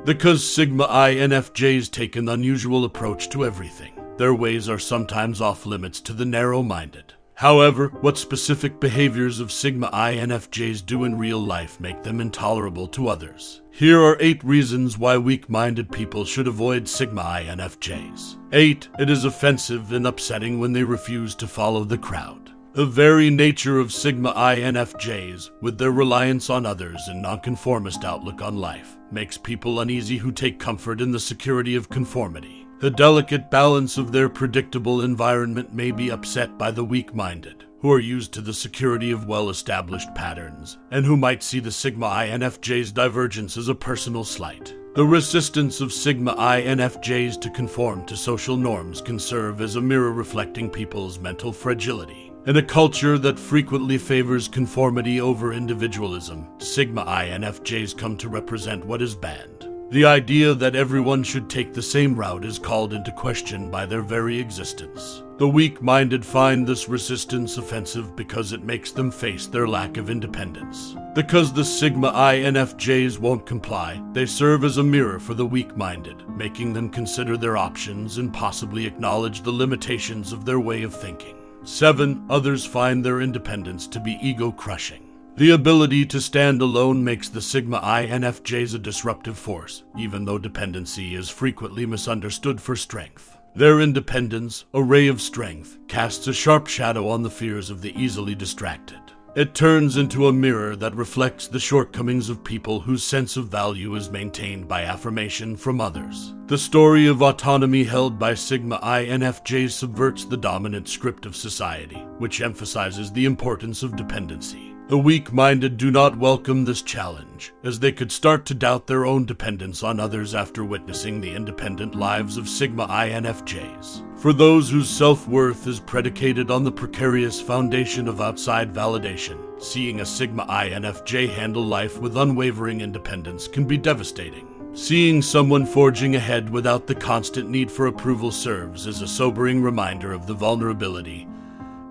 Because Sigma INFJs take an unusual approach to everything, their ways are sometimes off limits to the narrow-minded. However, what specific behaviors of Sigma INFJs do in real life make them intolerable to others? Here are 8 reasons why weak-minded people should avoid Sigma INFJs. 8. It is offensive and upsetting when they refuse to follow the crowd. The very nature of Sigma INFJs, with their reliance on others and nonconformist outlook on life, makes people uneasy who take comfort in the security of conformity. The delicate balance of their predictable environment may be upset by the weak-minded, who are used to the security of well-established patterns, and who might see the Sigma INFJ's divergence as a personal slight. The resistance of Sigma INFJs to conform to social norms can serve as a mirror reflecting people's mental fragility. In a culture that frequently favors conformity over individualism, Sigma INFJs come to represent what is banned. The idea that everyone should take the same route is called into question by their very existence. The weak-minded find this resistance offensive because it makes them face their lack of independence. Because the Sigma INFJs won't comply, they serve as a mirror for the weak-minded, making them consider their options and possibly acknowledge the limitations of their way of thinking. 7. Others find their independence to be ego-crushing. The ability to stand alone makes the Sigma INFJs a disruptive force, even though dependency is frequently misunderstood for strength. Their independence, a ray of strength, casts a sharp shadow on the fears of the easily distracted. It turns into a mirror that reflects the shortcomings of people whose sense of value is maintained by affirmation from others. The story of autonomy held by Sigma INFJs subverts the dominant script of society, which emphasizes the importance of dependency. The weak-minded do not welcome this challenge, as they could start to doubt their own dependence on others after witnessing the independent lives of Sigma INFJs. For those whose self-worth is predicated on the precarious foundation of outside validation, seeing a Sigma INFJ handle life with unwavering independence can be devastating. Seeing someone forging ahead without the constant need for approval serves as a sobering reminder of the vulnerability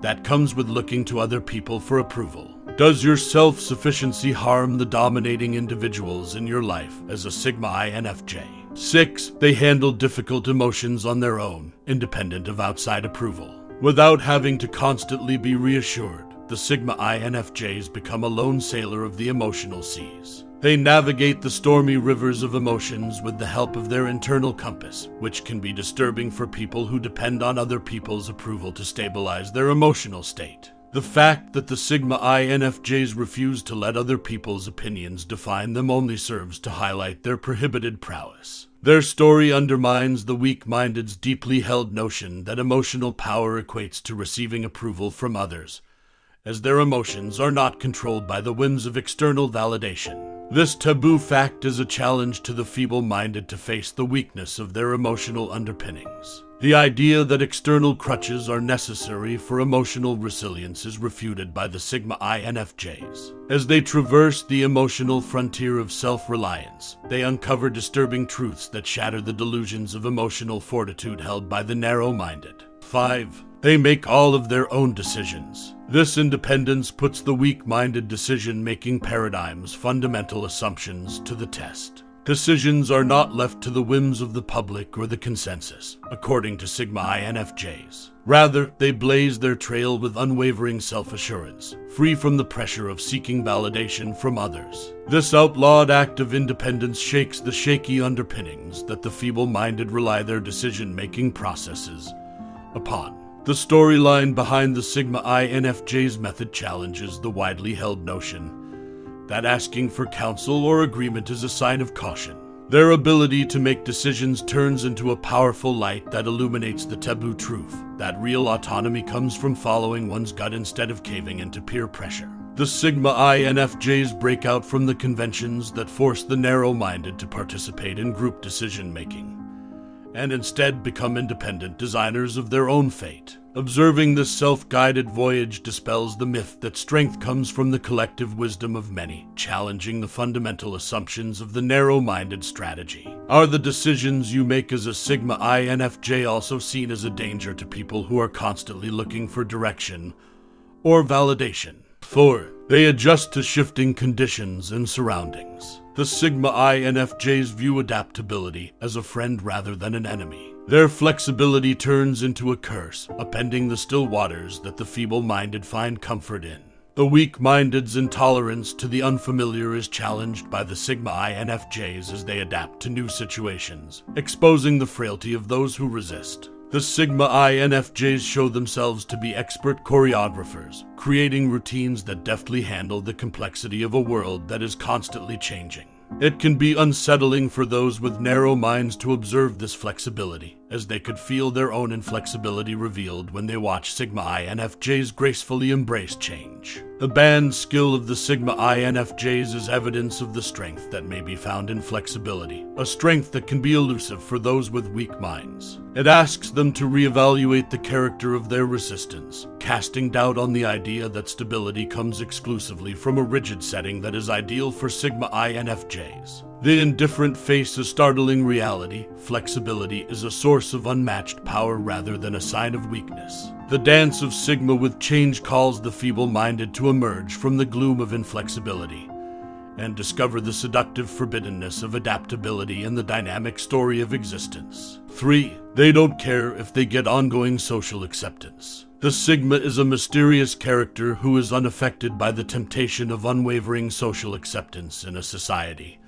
that comes with looking to other people for approval. Does your self-sufficiency harm the dominating individuals in your life as a Sigma INFJ? 6. They handle difficult emotions on their own, independent of outside approval. Without having to constantly be reassured, the Sigma INFJs become a lone sailor of the emotional seas. They navigate the stormy rivers of emotions with the help of their internal compass, which can be disturbing for people who depend on other people's approval to stabilize their emotional state. The fact that the Sigma INFJs refuse to let other people's opinions define them only serves to highlight their prohibited prowess. Their story undermines the weak-minded's deeply held notion that emotional power equates to receiving approval from others, as their emotions are not controlled by the whims of external validation. This taboo fact is a challenge to the feeble-minded to face the weakness of their emotional underpinnings. The idea that external crutches are necessary for emotional resilience is refuted by the Sigma INFJs. As they traverse the emotional frontier of self-reliance, they uncover disturbing truths that shatter the delusions of emotional fortitude held by the narrow-minded. 5. They make all of their own decisions. This independence puts the weak-minded decision-making paradigm's fundamental assumptions to the test. Decisions are not left to the whims of the public or the consensus, according to Sigma INFJs. Rather, they blaze their trail with unwavering self-assurance, free from the pressure of seeking validation from others. This outlawed act of independence shakes the shaky underpinnings that the feeble-minded rely their decision-making processes upon. The storyline behind the Sigma INFJ's method challenges the widely held notion that asking for counsel or agreement is a sign of caution. Their ability to make decisions turns into a powerful light that illuminates the taboo truth that real autonomy comes from following one's gut instead of caving into peer pressure. The Sigma INFJs break out from the conventions that force the narrow-minded to participate in group decision-making, and instead become independent designers of their own fate. Observing this self-guided voyage dispels the myth that strength comes from the collective wisdom of many, challenging the fundamental assumptions of the narrow-minded strategy. Are the decisions you make as a Sigma INFJ also seen as a danger to people who are constantly looking for direction or validation? 4. They adjust to shifting conditions and surroundings. The Sigma INFJs view adaptability as a friend rather than an enemy. Their flexibility turns into a curse, upending the still waters that the feeble-minded find comfort in. The weak-minded's intolerance to the unfamiliar is challenged by the Sigma INFJs as they adapt to new situations, exposing the frailty of those who resist. The Sigma INFJs show themselves to be expert choreographers, creating routines that deftly handle the complexity of a world that is constantly changing. It can be unsettling for those with narrow minds to observe this flexibility, as they could feel their own inflexibility revealed when they watch Sigma INFJs gracefully embrace change. The band skill of the Sigma INFJs is evidence of the strength that may be found in flexibility, a strength that can be elusive for those with weak minds. It asks them to reevaluate the character of their resistance, casting doubt on the idea that stability comes exclusively from a rigid setting that is ideal for Sigma INFJs. The indifferent face a startling reality. Flexibility is a source of unmatched power rather than a sign of weakness. The dance of Sigma with change calls the feeble-minded to emerge from the gloom of inflexibility and discover the seductive forbiddenness of adaptability in the dynamic story of existence. 3. They don't care if they get ongoing social acceptance. The Sigma is a mysterious character who is unaffected by the temptation of unwavering social acceptance in a society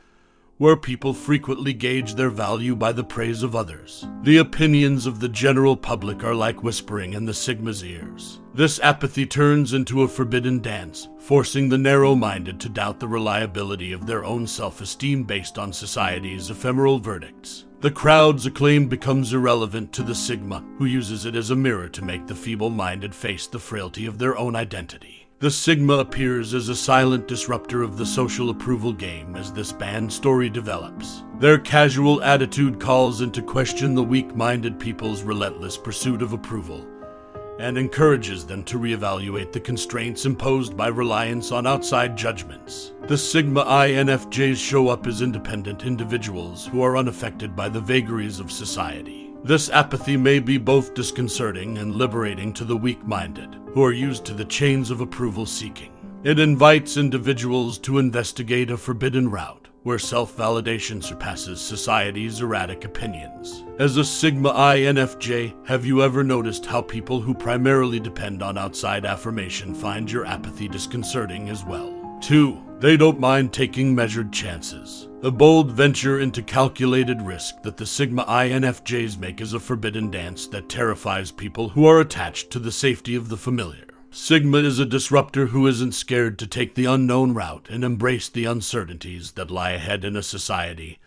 where people frequently gauge their value by the praise of others. The opinions of the general public are like whispering in the Sigma's ears. This apathy turns into a forbidden dance, forcing the narrow-minded to doubt the reliability of their own self-esteem based on society's ephemeral verdicts. The crowd's acclaim becomes irrelevant to the Sigma, who uses it as a mirror to make the feeble-minded face the frailty of their own identity. The Sigma appears as a silent disruptor of the social approval game as this band story develops. Their casual attitude calls into question the weak-minded people's relentless pursuit of approval and encourages them to reevaluate the constraints imposed by reliance on outside judgments. The Sigma INFJs show up as independent individuals who are unaffected by the vagaries of society. This apathy may be both disconcerting and liberating to the weak-minded, who are used to the chains of approval seeking. It invites individuals to investigate a forbidden route, where self-validation surpasses society's erratic opinions. As a Sigma INFJ, have you ever noticed how people who primarily depend on outside affirmation find your apathy disconcerting as well? 2. They don't mind taking measured chances. A bold venture into calculated risk that the Sigma INFJs make is a forbidden dance that terrifies people who are attached to the safety of the familiar. Sigma is a disruptor who isn't scared to take the unknown route and embrace the uncertainties that lie ahead in a society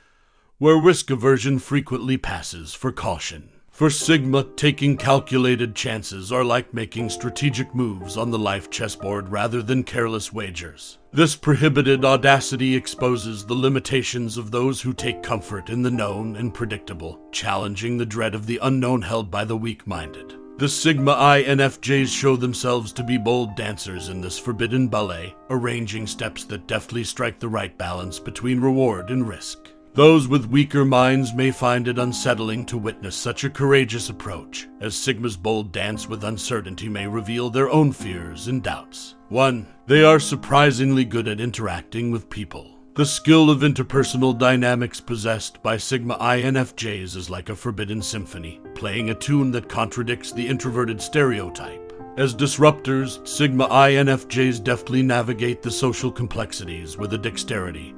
where risk aversion frequently passes for caution. For Sigma, taking calculated chances are like making strategic moves on the life chessboard rather than careless wagers. This prohibited audacity exposes the limitations of those who take comfort in the known and predictable, challenging the dread of the unknown held by the weak-minded. The Sigma INFJs show themselves to be bold dancers in this forbidden ballet, arranging steps that deftly strike the right balance between reward and risk. Those with weaker minds may find it unsettling to witness such a courageous approach, as Sigma's bold dance with uncertainty may reveal their own fears and doubts. 1. They are surprisingly good at interacting with people. The skill of interpersonal dynamics possessed by Sigma INFJs is like a forbidden symphony, playing a tune that contradicts the introverted stereotype. As disruptors, Sigma INFJs deftly navigate the social complexities with a dexterity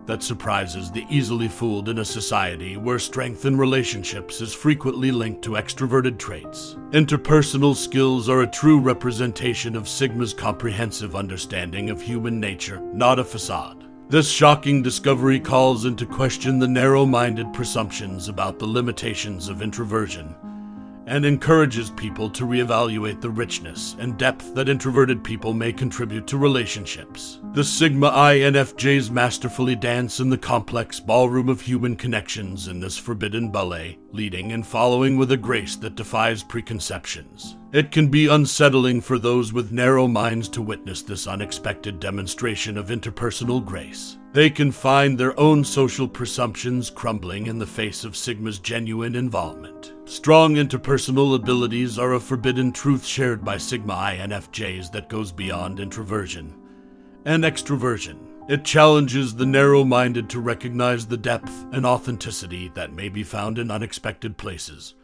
that surprises the easily fooled in a society where strength in relationships is frequently linked to extroverted traits. Interpersonal skills are a true representation of Sigma's comprehensive understanding of human nature, not a facade. This shocking discovery calls into question the narrow-minded presumptions about the limitations of introversion and encourages people to reevaluate the richness and depth that introverted people may contribute to relationships. The Sigma INFJs masterfully dance in the complex ballroom of human connections in this forbidden ballet, leading and following with a grace that defies preconceptions. It can be unsettling for those with narrow minds to witness this unexpected demonstration of interpersonal grace. They can find their own social presumptions crumbling in the face of Sigma's genuine involvement. Strong interpersonal abilities are a forbidden truth shared by Sigma INFJs that goes beyond introversion and extroversion. It challenges the narrow-minded to recognize the depth and authenticity that may be found in unexpected places,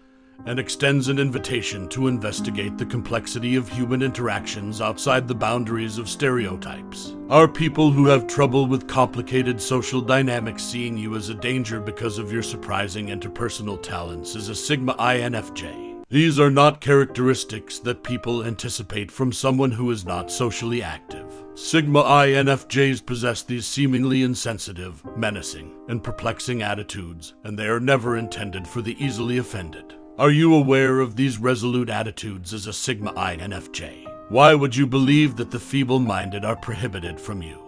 and extends an invitation to investigate the complexity of human interactions outside the boundaries of stereotypes. Are people who have trouble with complicated social dynamics seeing you as a danger because of your surprising interpersonal talents as a Sigma INFJ? These are not characteristics that people anticipate from someone who is not socially active. Sigma INFJs possess these seemingly insensitive, menacing, and perplexing attitudes, and they are never intended for the easily offended. Are you aware of these resolute attitudes as a Sigma INFJ? Why would you believe that the feeble-minded are prohibited from you?